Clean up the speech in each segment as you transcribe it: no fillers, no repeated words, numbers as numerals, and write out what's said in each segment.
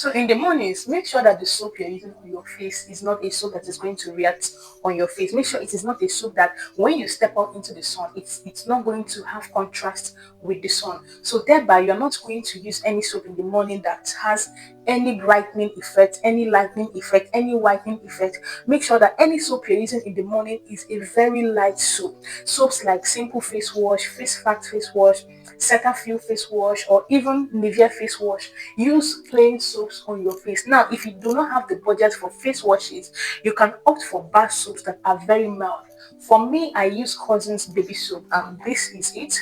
So in the mornings, make sure that the soap you're using on your face is not a soap that is going to react on your face. Make sure it is not a soap that when you step out into the sun, it's not going to have contrast with the sun. So thereby you're not going to use any soap in the morning that has any brightening effect, any lightening effect, any whitening effect. Make sure that any soap you're using in the morning is a very light soap. Soaps like Simple Face Wash, Face Fact Face Wash, Cetaphil Face Wash, or even Nivea Face Wash. Use plain soaps on your face. Now, if you do not have the budget for face washes, you can opt for bar soaps that are very mild. For me, I use Cousins baby soap, and this is it.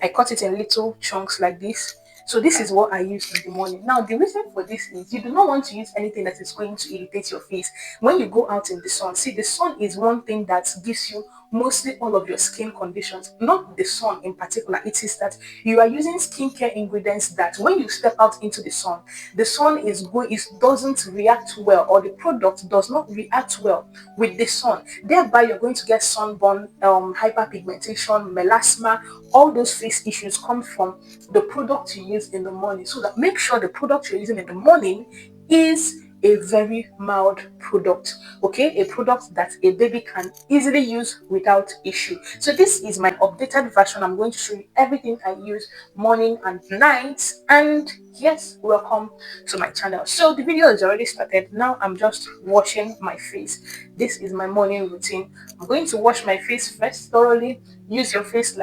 I cut it in little chunks like this. So this is what I use in the morning. Now, the reason for this is you do not want to use anything that is going to irritate your face when you go out in the sun. See, the sun is one thing that gives you mostly all of your skin conditions, not the sun in particular. It is that you are using skincare ingredients that when you step out into the sun is going, it doesn't react well, or the product does not react well with the sun. Thereby, you're going to get sunburn, hyperpigmentation, melasma. All those face issues come from the product you use in the morning. So that make sure the product you're using in the morning is a very mild product, okay, a product that a baby can easily use without issue. So this is my updated version. I'm going to show you everything I use morning and night. And yes, welcome to my channel. So the video is already started. Now I'm just washing my face. This is my morning routine. I'm going to wash my face first thoroughly. Use your face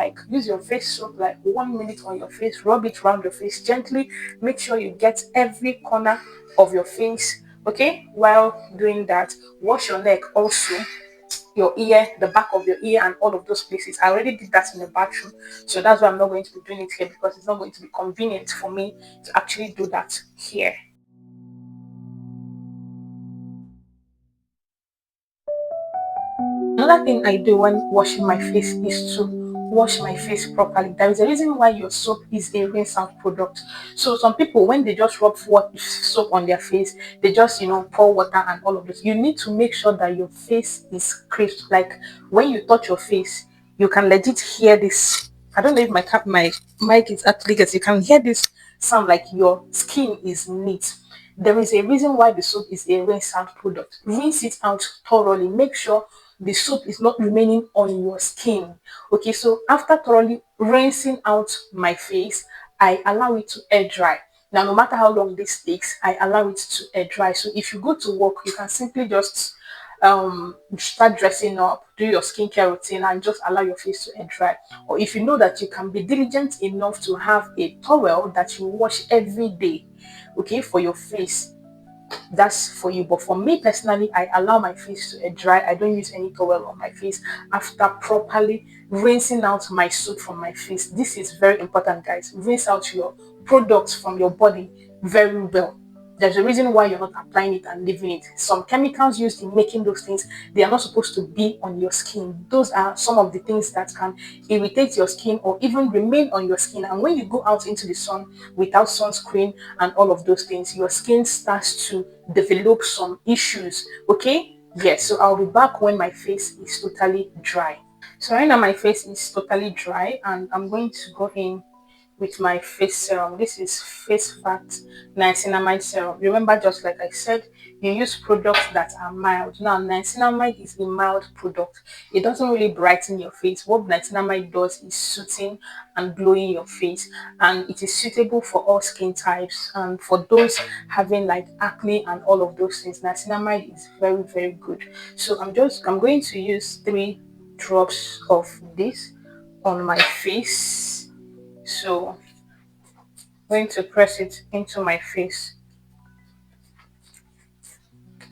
soap like 1 minute on your face. Rub it around your face gently. Make sure you get every corner of your face. Okay, while doing that, wash your neck also, your ear, the back of your ear, and all of those places. I already did that in the bathroom, so that's why I'm not going to be doing it here, because it's not going to be convenient for me to actually do that here. Another thing I do when washing my face is to wash my face properly. There is a reason why your soap is a rinse out product. So some people, when they just rub soap on their face, they just pour water and all of this. You need to make sure that your face is crisp. Like when you touch your face, you can legit hear this. I don't know if my mic is actually good. You can hear this sound like your skin is neat. There is a reason why the soap is a rinse out product. Rinse it out thoroughly. Make sure the soap is not remaining on your skin. Okay, so after thoroughly rinsing out my face, I allow it to air dry. Now, no matter how long this takes, I allow it to air dry. So if you go to work, you can simply just start dressing up, do your skincare routine, and just allow your face to air dry. Or if you know that you can be diligent enough to have a towel that you wash every day, okay, for your face, that's for you. But for me personally, I allow my face to air dry. I don't use any towel on my face after properly rinsing out my soap from my face. This is very important, guys. Rinse out your products from your body very well. There's a reason why you're not applying it and leaving it. Some chemicals used in making those things, they are not supposed to be on your skin. Those are some of the things that can irritate your skin or even remain on your skin. And when you go out into the sun without sunscreen and all of those things, your skin starts to develop some issues. Okay, yes, so I'll be back when my face is totally dry. So right now my face is totally dry, and I'm going to go in with my face serum. This is Face Fact niacinamide serum. Remember, just like I said, you use products that are mild. Now, niacinamide is a mild product. It doesn't really brighten your face. What niacinamide does is soothing and glowing your face, and it is suitable for all skin types. And for those having like acne and all of those things, niacinamide is very, very good. So I'm going to use 3 drops of this on my face. So I'm going to press it into my face.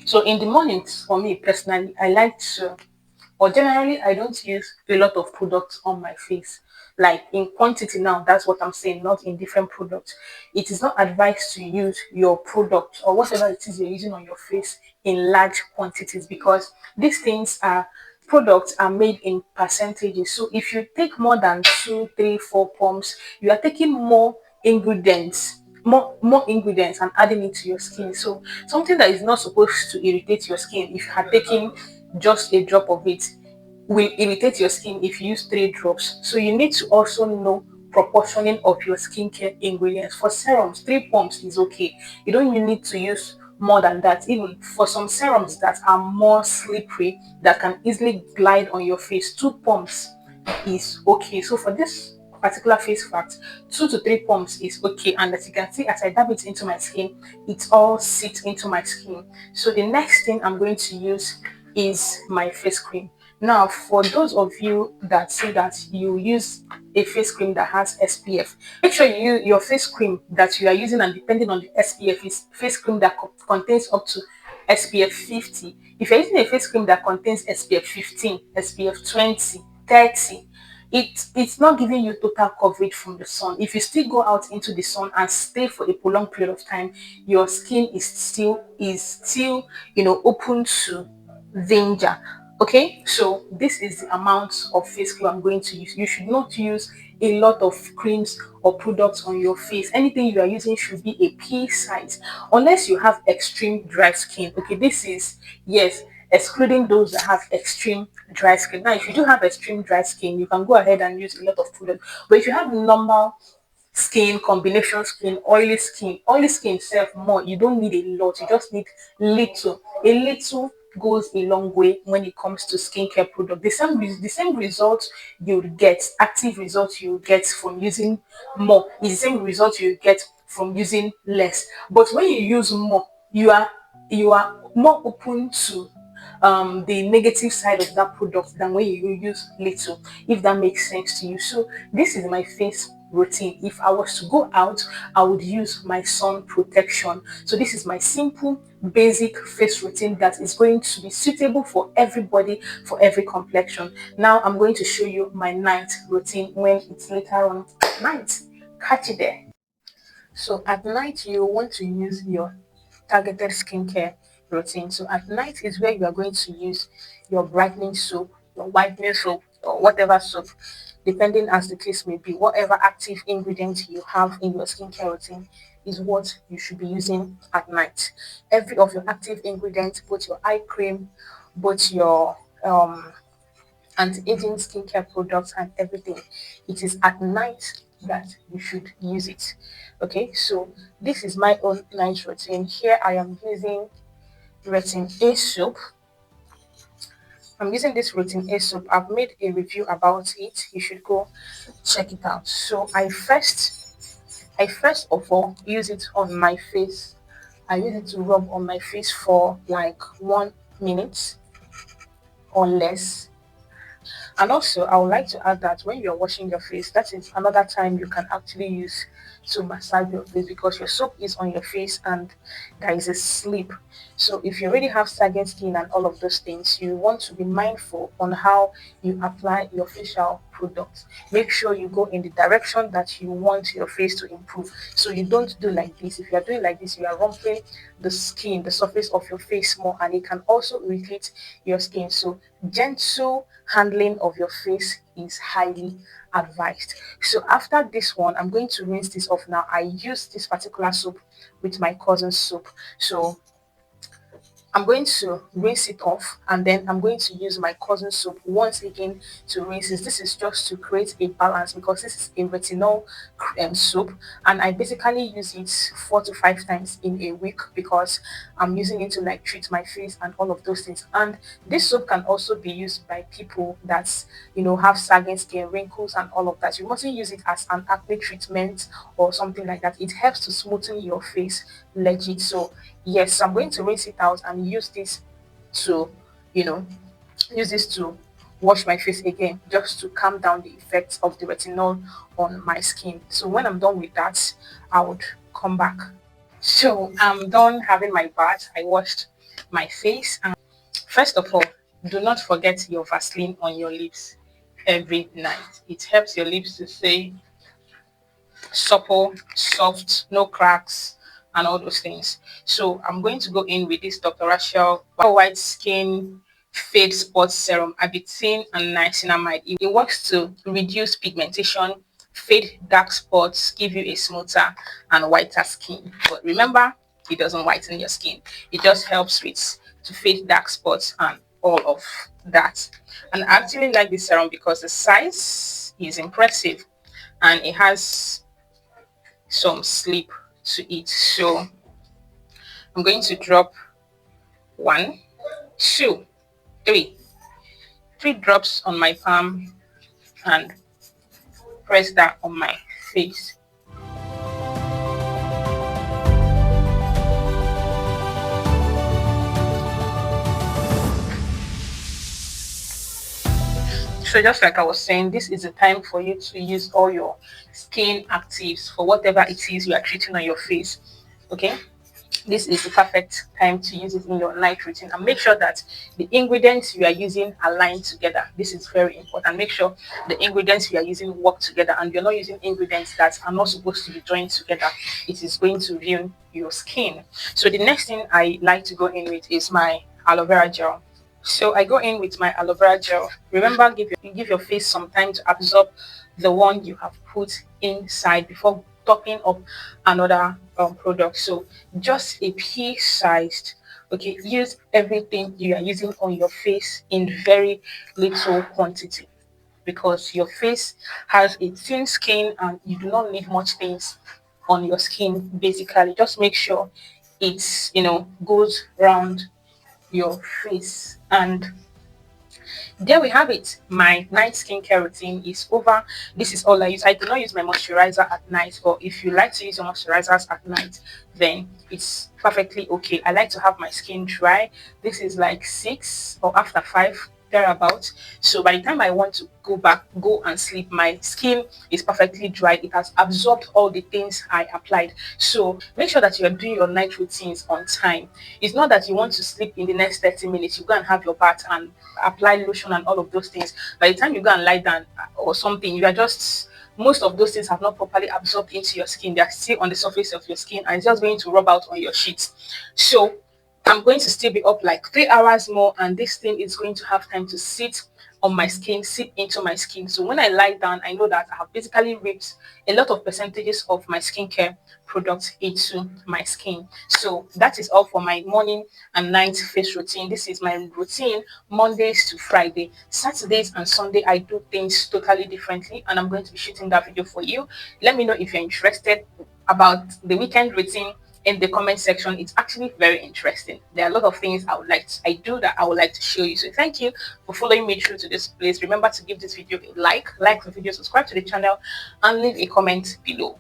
So in the mornings, for me personally, I like to, or generally, I don't use a lot of products on my face. Like in quantity now, that's what I'm saying, not in different products. It is not advised to use your product or whatever it is you're using on your face in large quantities, because these things are products are made in percentages. So if you take more than 2, 3, 4 pumps, you are taking more ingredients and adding it to your skin. So something that is not supposed to irritate your skin, if you are taking just a drop of it, will irritate your skin if you use 3 drops. So you need to also know proportioning of your skincare ingredients. For serums, 3 pumps is okay. You don't even need to use more than that. Even for some serums that are more slippery, that can easily glide on your face, 2 pumps is okay. So for this particular face fact, 2 to 3 pumps is okay. And as you can see, as I dab it into my skin, it all sits into my skin. So the next thing I'm going to use is my face cream. Now, for those of you that say that you use a face cream that has SPF, make sure you use your face cream that you are using, and depending on the SPF, is face cream that contains up to SPF 50. If you're using a face cream that contains SPF 15, SPF 20, 30, it's not giving you total coverage from the sun. If you still go out into the sun and stay for a prolonged period of time, your skin is still open to danger. Okay, so this is the amount of face cream I'm going to use. You should not use a lot of creams or products on your face. Anything you are using should be a pea size, unless you have extreme dry skin. Okay, this is, yes, excluding those that have extreme dry skin. Now, if you do have extreme dry skin, you can go ahead and use a lot of product. But if you have normal skin, combination skin, oily skin self more, you don't need a lot, you just need little. A little goes a long way when it comes to skincare product. The same result you get, active results you get from using more, is the same result you get from using less. But when you use more, you are more open to the negative side of that product than when you use little, if that makes sense to you. So this is my face routine. If I was to go out, I would use my sun protection. So this is my simple basic face routine that is going to be suitable for everybody, for every complexion. Now I'm going to show you my night routine when it's later on at night. Catch you there. So at night, you want to use your targeted skincare routine. So at night is where you are going to use your brightening soap, your whitening soap, or whatever soap, depending as the case may be. Whatever active ingredient you have in your skincare routine is what you should be using at night. Every of your active ingredients, both your eye cream, both your anti-aging skincare products and everything, it is at night that you should use it. Okay, so this is my own night routine. Here I am using retin-a soap. I'm using this retin-a soap. I've made a review about it. You should go check it out. So I first of all use it on my face. I use it to rub on my face for like 1 minute or less. And also, I would like to add that when you're washing your face, that is another time you can actually use to massage your face, because your soap is on your face and there is a slip. So if you already have sagging skin and all of those things, you want to be mindful on how you apply your facial products. Make sure you go in the direction that you want your face to improve. So you don't do like this. If you are doing like this, you are rumpling the skin, the surface of your face more, and it can also irritate your skin. So gentle handling of your face is highly advised. So after this one, I'm going to rinse this off now. I use this particular soap with my cousin's soap. So I'm going to rinse it off, and then I'm going to use my cousin soap once again to rinse it. This is just to create a balance, because this is a retinol soap, and I basically use it 4 to 5 times in a week, because I'm using it to like treat my face and all of those things. And this soap can also be used by people that have sagging skin, wrinkles, and all of that. You mustn't use it as an acne treatment or something like that. It helps to smoothen your face legit. So yes, I'm going to rinse it out and to you know use this to wash my face again, just to calm down the effects of the retinol on my skin. So when I'm done with that, I would come back. So I'm done having my bath. I washed my face, and first of all, do not forget your Vaseline on your lips every night. It helps your lips to stay supple, soft, no cracks, and all those things. So I'm going to go in with this Dr. Rashel White Skin Fade Spot Serum, arbutin and niacinamide. It works to reduce pigmentation, fade dark spots, give you a smoother and whiter skin. But remember, it doesn't whiten your skin. It just helps with to fade dark spots and all of that. And I actually like this serum because the size is impressive. and it has some sleep to it. So I'm going to drop one, two, three drops on my palm and press that on my face. So just like I was saying, this is the time for you to use all your skin actives for whatever it is you are treating on your face. Okay, this is the perfect time to use it in your night routine, and make sure that the ingredients you are using align together. This is very important. Make sure the ingredients you are using work together, and you're not using ingredients that are not supposed to be joined together. It is going to ruin your skin. So the next thing I like to go in with is my aloe vera gel. So I go in with my aloe vera gel. Remember, give your face some time to absorb the one you have put inside before topping up another product. So just a pea-sized. Okay, use everything you are using on your face in very little quantity, because your face has a thin skin and you do not need much things on your skin. Basically, just make sure it's goes round your face. And there we have it. My night skincare routine is over. This is all I use. I do not use my moisturizer at night, or if you like to use your moisturizers at night, then it's perfectly okay. I like to have my skin dry. This is like 6 or after 5 thereabout. So by the time I want to go and sleep, my skin is perfectly dry. It has absorbed all the things I applied. So make sure that you are doing your night routines on time. It's not that you want to sleep in the next 30 minutes, you go and have your bath and apply lotion and all of those things. By the time you go and lie down or something, you are just most of those things have not properly absorbed into your skin. They are still on the surface of your skin and it's just going to rub out on your sheets. So I'm going to still be up like 3 hours more, and this thing is going to have time to sit on my skin, sit into my skin. So when I lie down, I know that I have basically ripped a lot of percentages of my skincare products into my skin. So that is all for my morning and night face routine. This is my routine Mondays to Friday. Saturdays and Sunday, I do things totally differently, and I'm going to be shooting that video for you. Let me know if you're interested about the weekend routine in the comment section. It's actually very interesting. There are a lot of things I do that I would like to show you. So thank you for following me through to this place. Remember to give this video a like the video, subscribe to the channel, and leave a comment below.